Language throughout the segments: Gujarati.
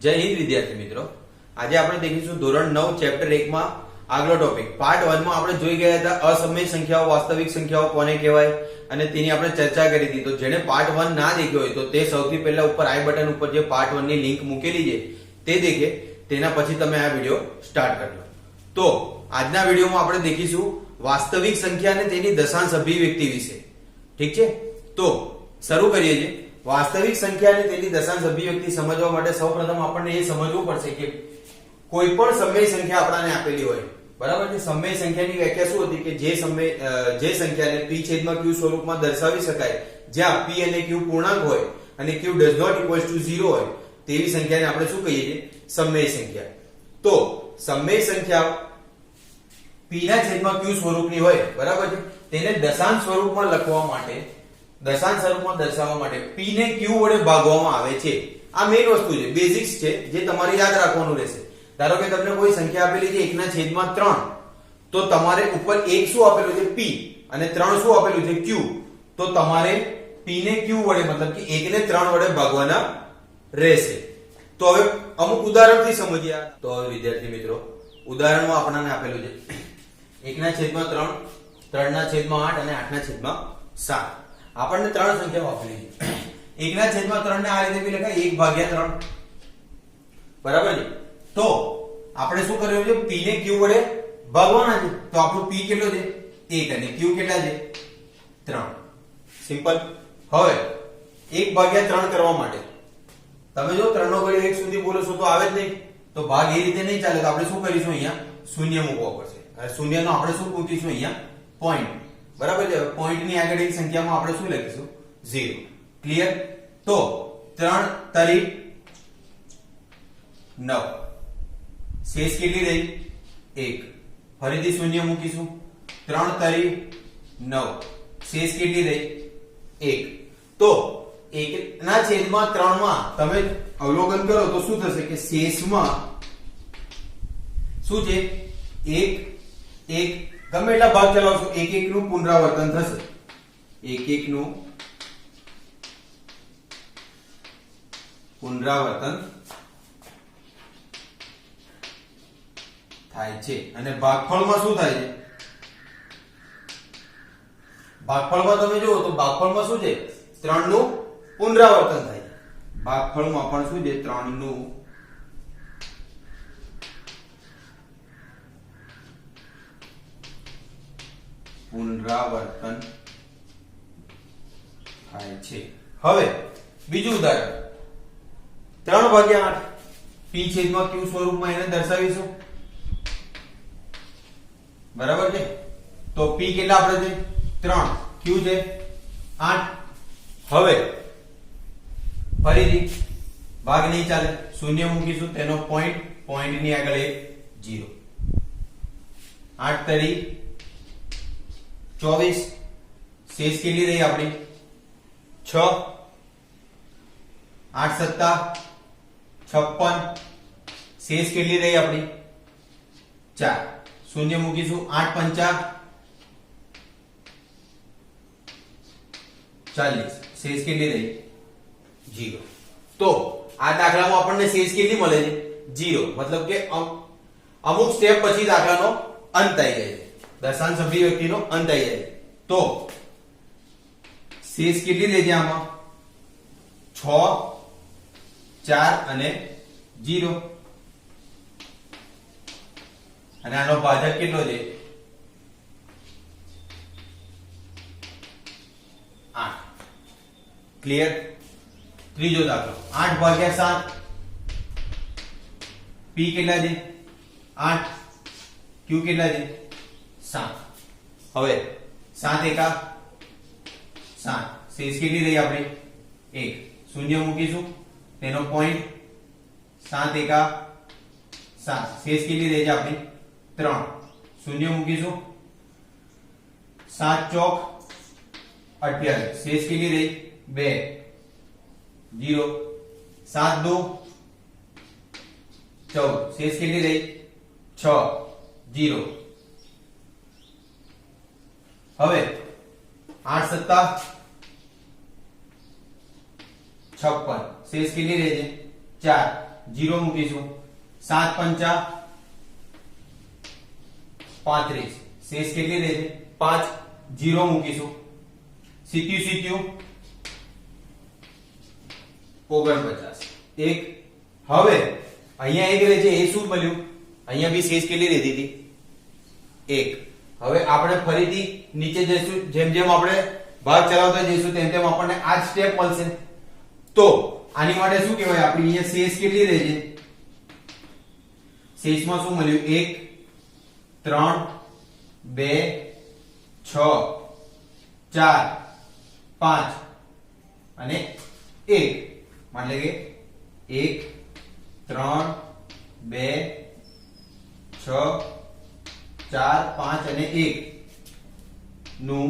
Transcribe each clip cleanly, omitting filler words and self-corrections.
જય હિન્દ વિદ્યાર્થી મિત્રો, આજે આપણે દેખીશું ધોરણ 9 ચેપ્ટર 1 માં આગલો ટોપિક પાર્ટ 1 માં આપણે જોઈ ગયા હતા અસમય સંખ્યાઓ વાસ્તવિક સંખ્યાઓ કોને કહેવાય અને તેની આપણે ચર્ચા કરી હતી। તો જેણે પાર્ટ 1 ના દેખ્યો હોય તો તે સૌથી પહેલા ઉપર આઈ બટન ઉપર જે પાર્ટ 1 ની લિંક મૂકેલી છે તે દેખે, તેના પછી તમે આ વિડિયો સ્ટાર્ટ કરજો। તો આજના વિડિયોમાં આપણે દેખીશું વાસ્તવિક સંખ્યા અને તેની દશાંશ અભિવ્યક્તિ વિશે। ઠીક છે, તો શરૂ કરીએ છીએ। વાસ્તવિક સંખ્યા અને તેની દશાંશ અભિવ્યક્તિ સમજવા માટે સૌપ્રથમ આપણને એ સમજવું પડશે કે કોઈ પણ સમય સંખ્યા આપણને આપેલી હોય, બરાબર છે। સમય સંખ્યાની વ્યાખ્યા શું હતી કે જે સંખ્યાને p છેદમાં q સ્વરૂપમાં દર્શાવી શકાય, જ્યાં p અને q પૂર્ણાંક હોય અને q does not equals to 0 હોય તેવી સંખ્યાને આપણે શું કહીએ છીએ? સમય સંખ્યા। તો સમય સંખ્યા p ના છેદમાં q સ્વરૂપની હોય, બરાબર છે, તેને દશાંશ સ્વરૂપમાં લખવા માટે, દશાંશ સ્વરૂપમાં દર્શાવવા માટે p ને q વડે ભાગવામાં આવે છે। આ મેઈન વસ્તુ છે, બેઝિક્સ છે, જે તમારે યાદ રાખવાનું રહેશે। ધારો કે તમને કોઈ સંખ્યા આપેલી છે 1/3, તો તમારે ઉપર 1 શું આપેલું છે? p અને 3 શું આપેલું છે? q। તો તમારે p ને q વડે મતલબ કે 1 ને 3 વડે ભાગવાના રહેશે। તો હવે અમુક ઉદાહરણથી સમજીએ। તો હવે વિદ્યાર્થી મિત્રો, ઉદાહરણમાં આપણને આપેલું છે 1/3, 3/8 અને 8/7। આપણને ત્રણ સંખ્યાઓ આપેલી છે। 1/3 ને આ રીતે બી લખાય 1/3, બરાબર છે। તો આપણે શું કર્યું છે? p ને q વડે ભાગવાના છે, તો આપણું p કેટલો છે? 1 અને q કેટલા છે? 3। સિમ્પલ। હવે 1/3 કરવા માટે તમે જો 3 નો ઘડિયો 1 સુધી બોલો છો તો આવે જ નહીં, તો ભાગ એ રીતે નહીં ચાલે। તો આપણે શું કરીશું? અહીંયા શૂન્ય મૂકવો પડશે। અને શૂન્યનો આપણે શું મૂકીશું? અહીંયા પોઈન્ટ, બરાબર છે। પોઈન્ટ ની આગળ એક સંખ્યામાં આપણે શું લખીશું? 0। ક્લિયર? તો 3 તરી 9, શેષ કેટલી રહી? 1। ફરીથી શૂન્ય મૂકીશું। 3 તરી 9, શેષ કેટલી રહી? 1। તો 1/3 માં તમે અવલોકન કરો તો શું થશે કે શેષમાં શું છે? 1 1 ગમે એટલા ભાગ ચલાવશો, 1 1 નું પુનરાવર્તન થશે। 1 1 નું પુનરાવર્તન થાય છે। અને ભાગફળમાં શું થાય છે? ભાગફળમાં તમે જુઓ તો ભાગફળમાં શું છે? 3 નું પુનરાવર્તન થાય છે। ભાગફળમાં પણ શું છે? 3 નું પુનરાવર્તન થાય છે। હવે બીજું ઉદાહરણ 3/8, p છેદમાં q સ્વરૂપમાં એને દર્શાવીશું, બરાબર છે। તો p કેટલા આપણે છે? 3, q છે 8। હવે ફરીથી ભાગ નહીં ચાલે, શૂન્ય મૂકીશું, તેનો પોઈન્ટ ની આગળ એક 0। 8 તરી 24, શેષ કેટલી રહી આપણી? 6। 8 સત્તા 56, શેષ કેટલી રહી આપણી? 4। શૂન્ય મૂકીશું। 8 પંચા 40, શેષ કેટલી રહી? 0। તો આ દાખલામાં આપણને શેષ કેટલી મળે છે? 0। મતલબ કે અમુક સ્ટેપ પછી દાખલાનો અંત આવી જાય છે, દશાંશ અભિવ્યક્તિનો અંત આવી જાય છે। તો શેષ કેટલી રહે છે આમાં? 6 4 અને 0। અને આનો ભાજક કેટલો છે? 8। ક્લિયર? ત્રીજો દાખલો 8/7, p કેટલા છે? 8, q કેટલા છે? 7। હવે 7 એકા 7, શેષ કેટલી રહી આપણે? 1। શૂન્ય મૂકીશું, તેનો પોઈન્ટ 7 એકા 7, શેષ કેટલી રહી છે આપણી? 3। શૂન્ય મૂકીશું। 7 ચોક 28, શેષ કેટલી રહી? 2, 0। 7 2 14, શેષ કેટલી રહી? 6, 0। હવે 8 સત્તા 56, शेष कितनी रह जाए 4 0 મૂકીશું, 7 પંચા 35, શેષ કેટલી રહેશે 5, 0 મૂકીશું, સીત્યું 49, 1. હવે અહીંયા 1 રહે છે, એ શું બન્યું, અહીંયા બી શેષ કેટલી રહેતી હતી 1. હવે આપણે ફરીથી નીચે જઈશું, જેમ જેમ આપણે ભાગ ચલાવતા જઈશું તેમ તેમ આપણને આ જ સ્ટેપ મળશે. તો આની માટે શું કહેવાય, આપણી અહીંયા શેષ કેટલી રહે છે, શેષમાં શું મળ્યું 1 3 2 6 4 5 અને 1, એટલે કે 1 3 2 6 4 5 અને 1 નું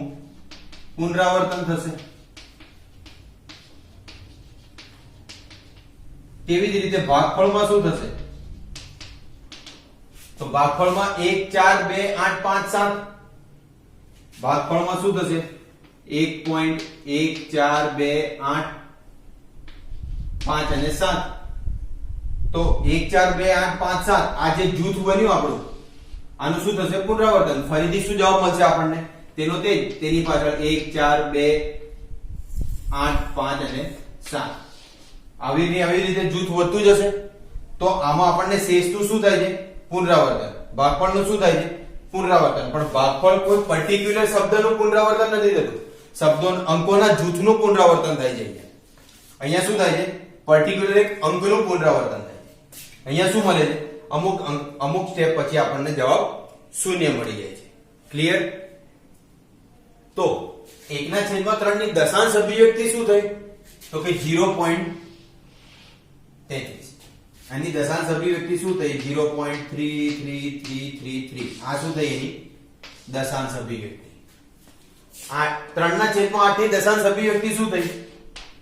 પુનરાવર્તન થશે. કેવી જ રીતે ભાગફળમાં શું થશે, તો ભાગફળમાં 1 4 2 8 5 7, ભાગફળમાં શું થશે 1.1 4 2 8 5 અને 7. તો 1 4 2 8 5 7 આ જે જૂથ બન્યું આપણું, આનું શું થશે પુનરાવર્તન. ફરીથી શું જવાબ મળશે આપણને, તેનો તે જ, તેની પાછળ 1 4 2 8 5 અને 7. આવી રીતે જૂથ વધતું જશે. તો આમાં આપણને શેષનું શું થાય છે પુનરાવર્તન, ભાગફળનું શું થાય છે પુનરાવર્તન. પણ ભાગફળ કોઈ પર્ટિક્યુલર શબ્દનું પુનરાવર્તન નથી થતું, શબ્દો અંકોના જૂથનું પુનરાવર્તન થાય છે. અહીંયા શું થાય છે, પર્ટિક્યુલર એક અંકનું પુનરાવર્તન થાય છે. અહીંયા શું મળે છે, અમુક સ્ટેપ પછી આપણને જવાબ શૂન્ય મળી જાય છે. ક્લિયર? તો 1/3 ની દશાંશ અભિવ્યક્તિ શું થઈ, તો કે 0.33. આની દશાંશ અભિવ્યક્તિ શું થઈ 0.33333. આ શું થઈ એની દશાંશ અભિવ્યક્તિ. 3/8 ની દશાંશ અભિવ્યક્તિ શું થઈ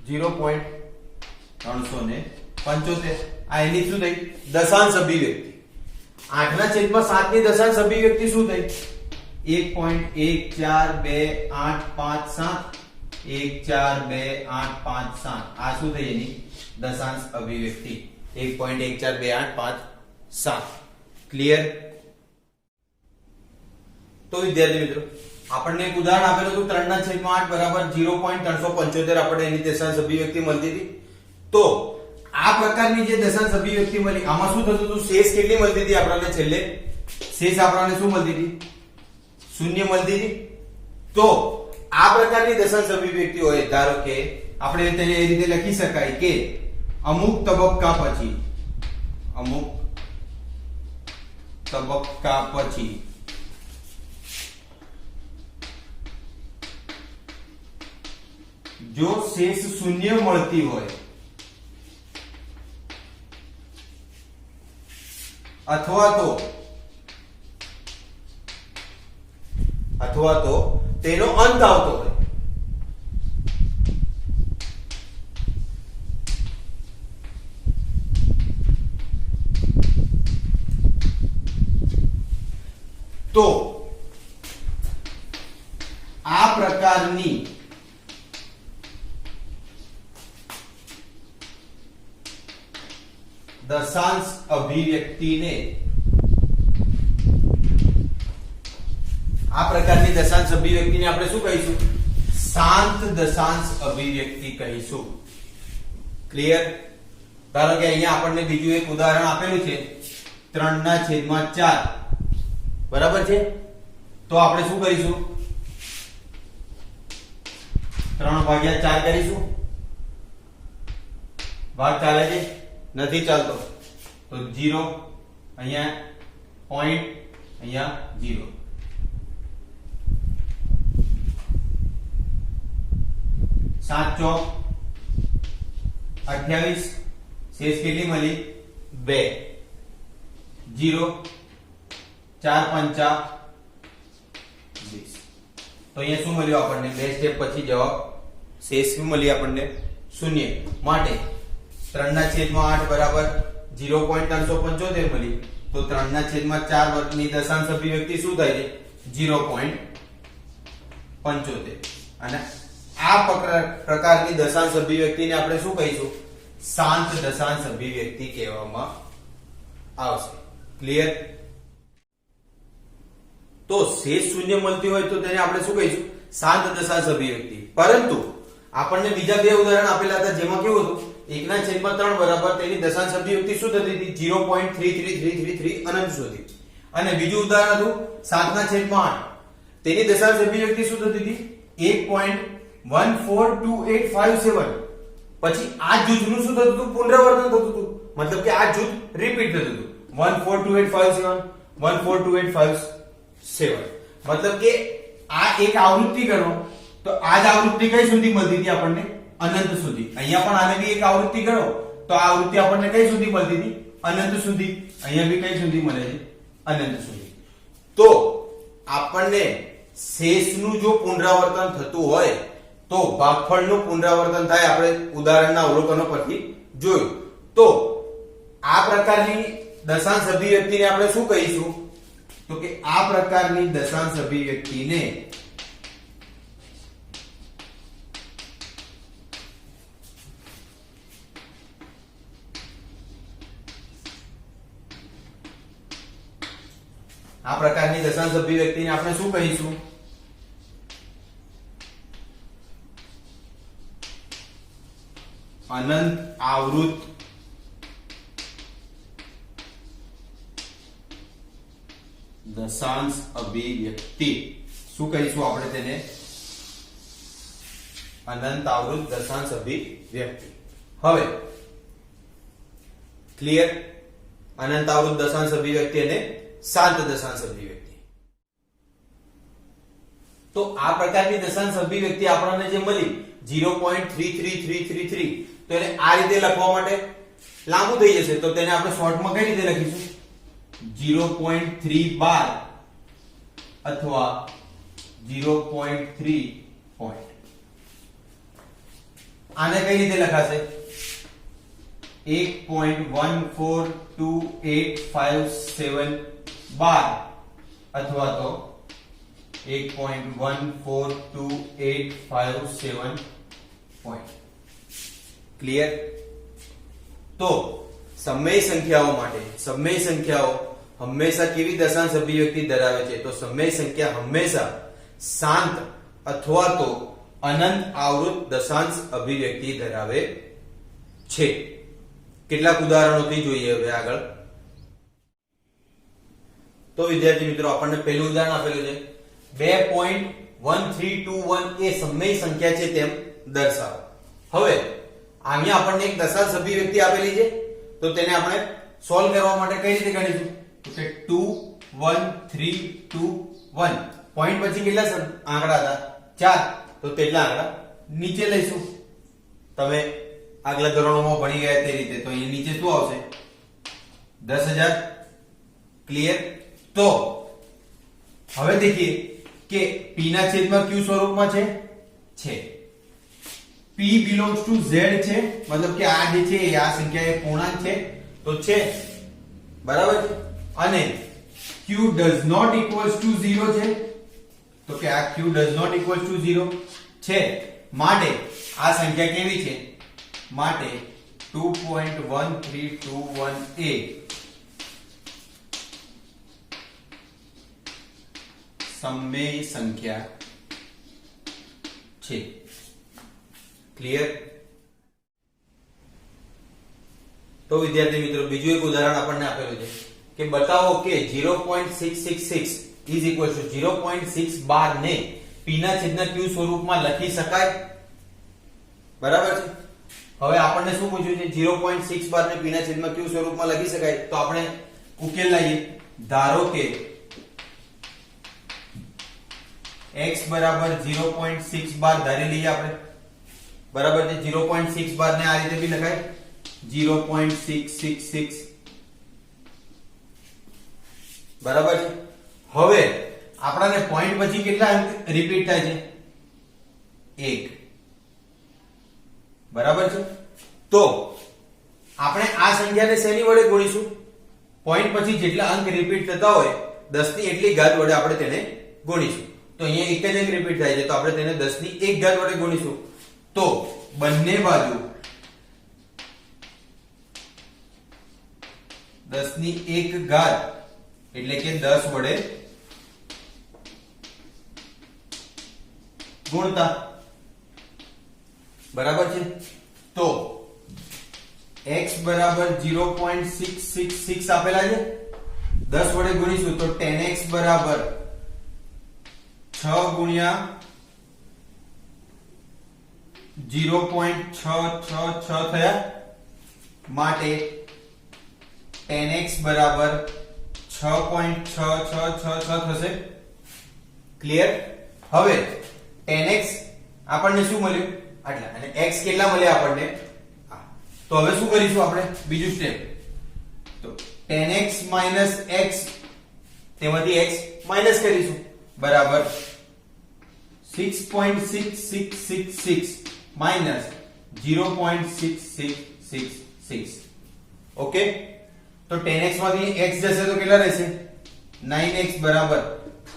0.375. આ એની શું થઈ દશાંશ અભિવ્યક્તિ. 8/7 ની દશાંશ અભિવ્યક્તિ શું થઈ 1.1428557. 1428557. આ શું થઈ એની દશાંશ અભિવ્યક્તિ 1.1428557. ક્લિયર? તો વિદ્યાર્થી મિત્રો, આપણને એક ઉદાહરણ આપેલું હતું 3/8 બરાબર 0.375 આપણને એની દશાંશ અભિવ્યક્તિ મળતી હતી. તો આ પ્રકારની જે દશાંશ અભિવ્યક્તિ મળી, આમાં શું થતું હતું, શેષ કેટલી મળતી હતી આપણને, છેલ્લે શેષ આપણને શું મળતી હતી શૂન્ય મળતી હતી. તો આ પ્રકારની દશાંશ અભિવ્યક્તિ હોય, ધારો કે આપણે તેને એ રીતે લખી શકાય કે અમુક તબક્કા પછી જો શેષ શૂન્ય મળતી હોય અથવા તો તેનો અંત આવતો હોય, તો આ પ્રકારની દશાંશ અભિવ્યક્તિને આપણે શું કહીશું, શાંત દશાંશ અભિવ્યક્તિ કહીશું. ક્લિયર? ધારો કે અહીંયા આપણને બીજું એક ઉદાહરણ આપેલું છે 3/4, બરાબર છે. તો આપણે શું કરીશું 3/4 કરીશું. ભાગ ચાલે છે? નથી ચાલતો. તો 0, અહીંયા પોઈન્ટ, અહીંયા 0. 7 ચોક 28, શેષ કેટલી મળી 2, 0, 4 પંચા 20. તો અહીંયા શું મળ્યું આપણને, બે સ્ટેપ પછી જવાબ શેષ શું મળી આપણને શૂન્ય. માટે 3/8 બરાબર 0.375 મળી. તો 3/4 વર્ગની દશાંશ અભિવ્યક્તિ શું થાય છે 0.75. અને આ પ્રકારની દશાંશ અભિવ્યક્તિને આપણે શું કહીશું, શાંત દશાંશ અભિવ્યક્તિ કહેવામાં આવશે. ક્લિયર? તો શેષ શૂન્ય મળતી હોય તો તેને આપણે શું કહીશું? શાંત દશાંશ અભિવ્યક્તિ. પરંતુ આપણને બીજા બે ઉદાહરણ આપેલા હતા જેમાં કેવું હતું? 1/3 બરાબર તેની દશાંશ અભિવ્યક્તિ શું થતી હતી? 0.33333 અનંત સુધી. અને બીજું ઉદાહરણ હતું 7/8 તેની દશાંશ અભિવ્યક્તિ શું થતી હતી? 1.142857. પછી આ જૂથનું શું થતું હતું? પુનરાવર્તન થતું હતું. મતલબ કે આ જૂથ રિપીટ થતું હતું. 14285 14285 મતલબ કે આ એક આવૃત્તિ કરો તો આ જ આવૃત્તિ કઈ સુધી મળતી હતી આપણને? અનંત સુધી. અહીંયા પણ આને બી એક આવૃત્તિ કરો તો આ આવૃત્તિ આપણને કઈ સુધી મળતી હતી? અનંત સુધી. અહીંયા બી કઈ સુધી મળે છે? અનંત સુધી. તો આપણને શેષનું જો પુનરાવર્તન થતું હોય તો ભાગફળનું પુનરાવર્તન થાય. આપણે ઉદાહરણના અવલોકનો પરથી જોયું. તો આ પ્રકારની દશાંશ અભિવ્યક્તિને આપણે શું કહીશું? તો કે આ પ્રકારની દશાંશ અભિવ્યક્તિને આપણે શું કહીશું? અનંત આવૃત દશાંશ અભિવ્યક્તિ. શું કહીશું આપણે તેને? અનંત આવૃત દશાંશ અભિવ્યક્તિ. હવે ક્લિયર? અનંત આવૃત દશાંશ અભિવ્યક્તિ અને શાંત દશાંશ અભિવ્યક્તિ. તો આ પ્રકારની દશાંશ અભિવ્યક્તિ આપણને જે મળી 0.33333 તો એને આ રીતે લખવા માટે લાંબુ થઈ જશે. તો તેને આપણે શોર્ટમાં કઈ રીતે લખીશું? 0.3 અથવા 0.3 આને કઈ રીતે લખાશે? 1.142857 અથવા તો 1.142857 ક્લિયર? તો સમય સંખ્યાઓ માટે સમય સંખ્યાઓ હંમેશા કેવી દશાંશ અભિવ્યક્તિ ધરાવે છે? તો સમય સંખ્યા હંમેશા શાંત અથવા તો અનંત આવૃત દશાંશ અભિવ્યક્તિ ધરાવે છે. કેટલાક ઉદાહરણોથી જોઈએ હવે આગળ. તો વિદ્યાર્થી મિત્રો આપણને પહેલું ઉદાહરણ આપેલું છે 2.1321 એ સમય સંખ્યા છે તેમ દર્શાવો. હવે અહીંયા આપણને એક દશાંશ અભિવ્યક્તિ આપેલી છે તો તેને આપણે સોલ્વ કરવા માટે કઈ રીતે ગણીશું? તો કે 21321 પોઈન્ટ પછી કેટલા આંકડા હતા? 4. તો તેટલા આંકડા નીચે લઈશું. તમે આગલા ધોરણોમાં ભણી ગયા તે રીતે. તો અહીં નીચે શું આવશે? 10,000. ક્લિયર? તો હવે देखिए કે p ના છેદમાં q સ્વરૂપમાં છે p belongs to z છે, મતલબ કે આ જે છે આ સંખ્યા એ પૂર્ણાંક છે તો છે, બરાબર છે. અને q does not equals to 0 છે તો કે આ q does not equals to 0 છે, માટે આ સંખ્યા કેવી છે? માટે 2.1321 સમમેય સંખ્યા છે. ક્લિયર? તો વિદ્યાર્થી મિત્રો બીજું એક ઉદાહરણ આપણને આપેલું છે કે બતાવો કે 0.666 is equal to 0.6 બાર ને p ના છેદના q સ્વરૂપમાં લખી શકાય, બરાબર છે. હવે આપણને શું પૂછ્યું છે? 0.6 બાર ને p ના છેદમાં q સ્વરૂપમાં લખી શકાય. તો આપણે ઉકેલ લાવીએ. ધારો કે x બરાબર 0.6 બાર ધારી લઈએ આપણે, બરાબર છે. 0.6 બાર ને આ રીતે બી લખાય 0.666, બરાબર છે. હવે આપણાને પોઈન્ટ પછી કેટલા અંક રિપીટ થાય છે? 1, બરાબર છે. તો આપણે આ સંખ્યાને શેની વડે ગુણીશું? પોઈન્ટ પછી જેટલા અંક રિપીટ થતા હોય 10 ની એટલી ઘાત વડે આપણે તેને ગુણીશું. તો અહીંયા એક જ અંક રિપીટ થાય છે તો આપણે તેને 10 ની 1 ઘાત વડે ગુણીશું. તો બંને બાજુ 10 ની 1 ઘાત એટલે કે 10 વડે ગુણતા, બરાબર છે। તો x બરાબર 0.666 આપેલા છે, 10 વડે ગુણીશું તો 10x બરાબર 6 ગુણ્યા 0.666 થયા, માટે 10x બરાબર 6.6666 થશે। ક્લિયર? હવે 10x આપણને શું મળ્યું? આટલા, અને x કેટલા મળ્યા આપણને? તો હવે શું કરીશું આપણે? બીજું સ્ટેપ, તો 10x - x તેમાંથી x માઈનસ કરીશું, બરાબર 6.6666 માઈનસ 0.6666। ઓકે, તો 10x માંથી x જશે તો કેટલા રહેશે? 9x બરાબર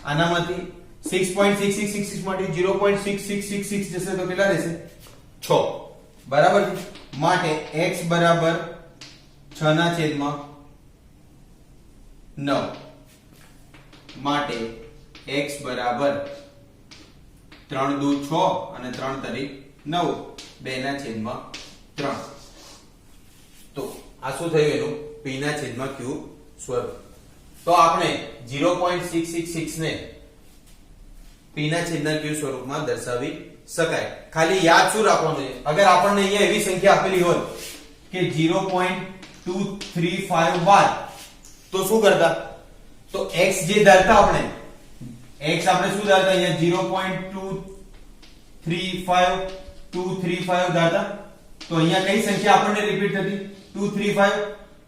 આનામાંથી 6.6666 માંથી 0.6666 જશે તો કેટલા રહેશે? 6, બરાબર છે। માટે x બરાબર 6/9, માટે x બરાબર 3 દુ 6 અને 3 તરી 9, 2/3। તો આ શું થયું? એનું p/q સ્વરૂપ। તો આપણે 0.666 ને p/q સ્વરૂપમાં દર્શાવી શકાય। ખાલી યાદ શું રાખવાનું છે? અગર આપણને અહીંયા એવી સંખ્યા આપેલી હોત કે 0.235 બાદ, તો શું કરતા? તો x જે ધારતા આપણે શું ધારતા? અહીંયા 0.235 ધારતા, તો અહીંયા કઈ સંખ્યા આપણને રિપીટ થતી? 235।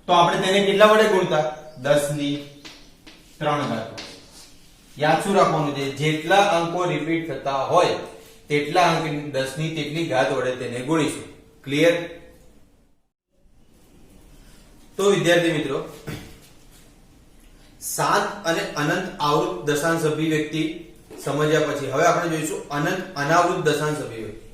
તો આપણે તેને કેટલા વડે ગુણતા? 10 ની 3 ઘાત। યાદ શું રાખવાનું છે? જેટલા અંકો રિપીટ થતા હોય તેટલા અંક 10 ની તેટલી ઘાત વડે તેને ગુણીશું। ક્લિયર? તો વિદ્યાર્થી મિત્રો, 7 અને અનંત આવૃત દશાંશ અભિવ્યક્તિ સમજ્યા પછી હવે આપણે જોઈશું અનંત અનાવૃત દશાંશ અભિવ્યક્તિ।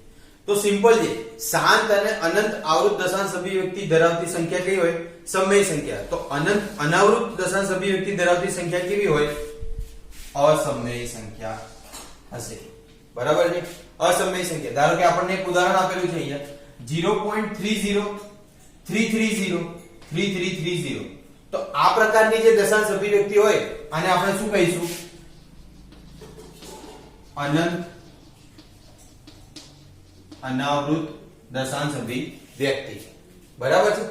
તો સિમ્પલ છે, શાંત અને અનંત આવૃત દશાંશ અભિવ્યક્તિ ધરાવતી સંખ્યા કઈ હોય? સમય સંખ્યા। તો અનંત અનાવૃત દશાંશ અભિવ્યક્તિ ધરાવતી સંખ્યા કેવી હોય? અસમય સંખ્યા હશે, બરાબર છે? અસમય સંખ્યા। ધારો કે આપણને એક ઉદાહરણ આપેલું છે અહીંયા 0.3033033330। તો આ પ્રકારની જે દશાંશ અભિવ્યક્તિ હોય આને આપણે શું કહીશું? અનંત અનાવૃત દશાંશ અભિવ્યક્તિ, બરાબર છે?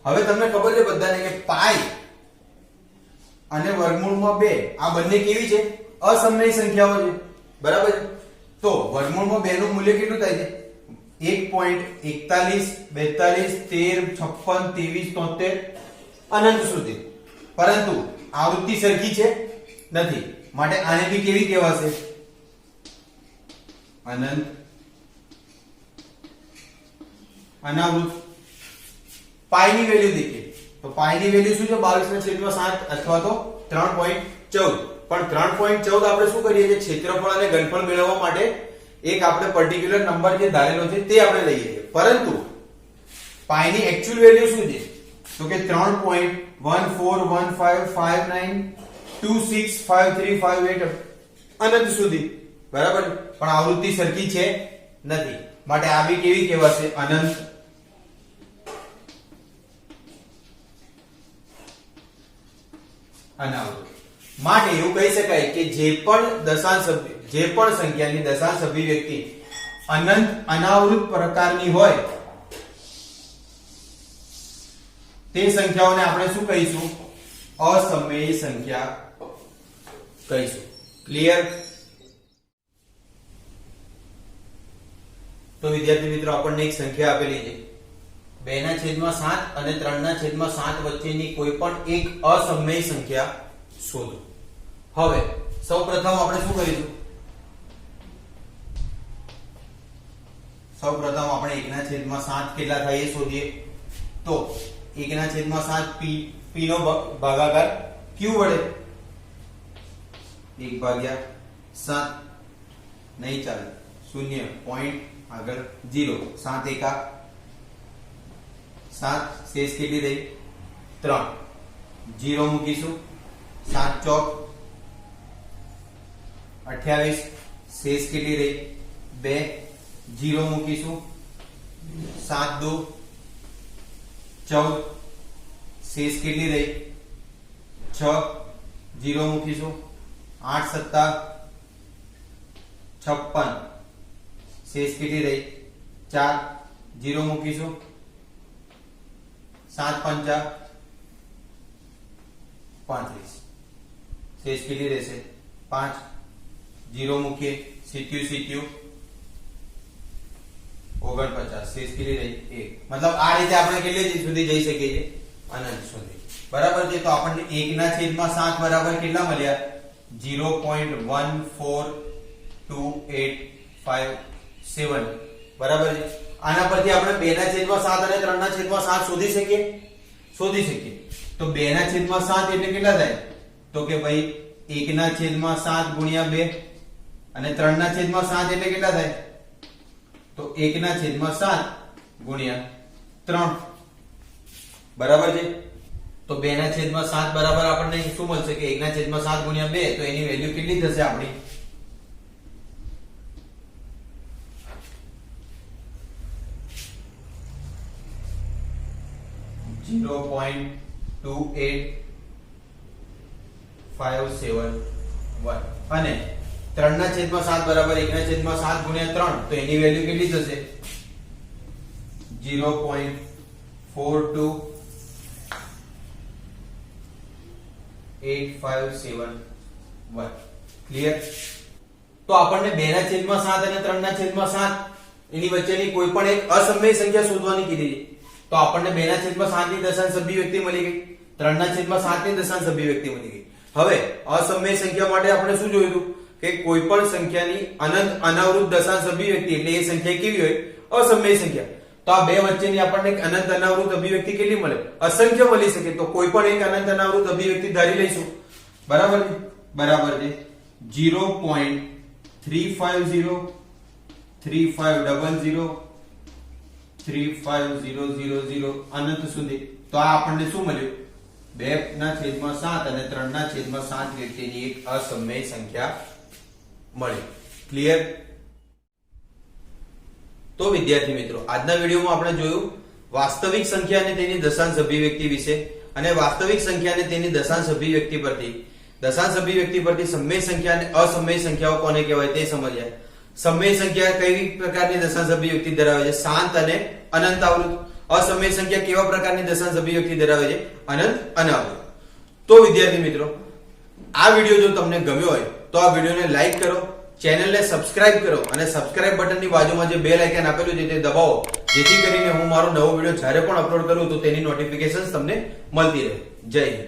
હવે તમને ખબર છે બધાને કે પાઈ અને વર્ગમૂળમાં 2 આ બંને કેવી છે? અસમય સંખ્યાઓ છે, બરાબર છે? તો વર્ગમૂળમાં 2 નું મૂલ્ય કેટલું થાય છે? 1.41 42 13 56 23 73 અનંત સુધી। પરંતુ આવૃત્તિ સરખી છે નથી, માટે આને બી કેવી કહેવાશે? અનંત અનાવૃત। પાઈ ની વેલ્યુ દેખીએ તો પાઈ ની વેલ્યુ શું છે? 22/7 અથવા તો 3.14। પણ 3.14 આપણે શું કરીએ છીએ? ક્ષેત્રફળ અને ઘનફળ મેળવવા માટે એક આપણે પર્ટિક્યુલર નંબર જે ધારેલો છે તે આપણે લઈએ છીએ, પરંતુ પાઈ ની એક્ચ્યુઅલ વેલ્યુ શું છે? તો કે 3.141559265358 અનંત સુધી, બરાબર? પણ આવૃત્તિ સરખી છે નથી, માટે આ બી કેવી કહેવાશે? અનંત અનાવૃત। માટે એવું કહી શકાય કે જે પણ સંખ્યાની દશાંશ અભિવ્યક્તિ અનંત અનાવૃત પ્રકારની હોય તે સંખ્યાઓને આપણે શું કહીશું? અસમય સંખ્યા કહીશું। ક્લિયર? તો વિદ્યાર્થી મિત્રો, આપણને એક સંખ્યા આપેલી છે 2/7 અને 3/7 વચ્ચેની કોઈ પણ એક અસમય સંખ્યા શોધો। હવે સૌપ્રથમ આપણે શું કરીશું? સૌપ્રથમ આપણે 1/7 કેટલા થાય એ શોધીએ। તો 1/7 p નો ભાગાકાર q વડે 1/7 નહીં ચાલે, 0 પોઈન્ટ આગળ 0, 7 એકા 7, શેષ કેટલી રહી? 3, 0 મૂકીશું, 7 ચોક 28, શેષ કેટલી રહી 2, 0 મૂકીશું, 7 2 14, શેષ કેટલી રહી 6, 0 મૂકીશું, 8 7 56, શેષ કેટલી રહી 4, 0 મૂકીશું, 7 5 35, શેષ કેટલી રહેશે 5, 0 મૂકીએ, સીટ્યું 49, શેષ કેટલી રહી 1। મતલબ આ રીતે આપણે કેટલી સુધી જઈ શકીએ છીએ અનંત સુધી, બરાબર છે। તો આપણને 1/7 બરાબર કેટલા મળ્યા 0.142857, બરાબર છે। આના પરથી આપણે 2/7 અને 3/7 શોધી શકીએ। તો 2/7 એટલે કેટલા થાય તો કે ભાઈ 1/7 ગુણ્યા 2 અને 3/7 એટલે કેટલા થાય તો 1/7 ગુણ્યા 3, બરાબર છે। તો 2/7 બરાબર આપણને શું મળશે કે 1/7 ગુણ્યા 2, તો એની વેલ્યુ કેટલી થશે આપણી 0.28571 અને 3/7 બરાબર 1/7 ગુણ્યા 3, તો એની વેલ્યુ કેટલી થશે 0.428571, ક્લિયર। તો આપણને 2/7 અને 3/7 એની વચ્ચેની કોઈ પણ એક અસમય સંખ્યા શોધવાની કીધી છે। તો આપણને 2/7 ની દશાંશ અભિવ્યક્તિ મળી ગઈ, 3/7 ની દશાંશ અભિવ્યક્તિ મળી ગઈ। હવે અસમય સંખ્યા માટે આપણે શું જોયું હતું કે કોઈ પણ સંખ્યાની અનંત અનાવૃત દશાંશ અભિવ્યક્તિ એટલે એ સંખ્યા કેવી હોય અસમય સંખ્યા। તો આ બે વચ્ચેની આપણને અનંત અનાવૃત અભિવ્યક્તિ કેટલી મળે અસંખ્ય મળી શકે। તો કોઈ પણ એક અનંત અનાવૃત અભિવ્યક્તિ ધારી લઈશું, બરાબર છે, બરાબર છે 0.3503500 35000 અનંત સુધી। તો આ આપણને શું મળ્યું 2/7 અને 3/7 વ્યક્તિની એક અસમય સંખ્યા મળી, ક્લિયર। તો વિદ્યાર્થી મિત્રો આજના વિડીયોમાં આપણે જોયું વાસ્તવિક સંખ્યા અને તેની દશાંશ અભિવ્યક્તિ વિશે, અને વાસ્તવિક સંખ્યા અને તેની દશાંશ અભિવ્યક્તિ પરથી સમય સંખ્યા અને અસમય સંખ્યાઓ કોને કહેવાય તે સમજ્યા। સમય સંખ્યા કઈ પ્રકારની દશાંશ અભિવ્યક્તિ ધરાવે છે શાંત અને અનંત આવૃત, અસમય સંખ્યા કેવા પ્રકારની દશાંશ અભિવ્યક્તિ ધરાવે છે અનંત અનાવૃત। તો વિદ્યાર્થી મિત્રો આ વિડીયો જો તમને ગમ્યો હોય તો આ વિડીયોને લાઈક કરો, ચેનલને સબસ્ક્રાઇબ કરો અને સબસ્ક્રાઇબ બટનની બાજુમાં જે બેલ આઇકન આપેલું છે તે દબાવો, જેથી કરીને હું મારો નવો વિડીયો જ્યારે પણ અપલોડ કરું તો તેની નોટિફિકેશન તમને મળતી રહે। જય હિન્દ।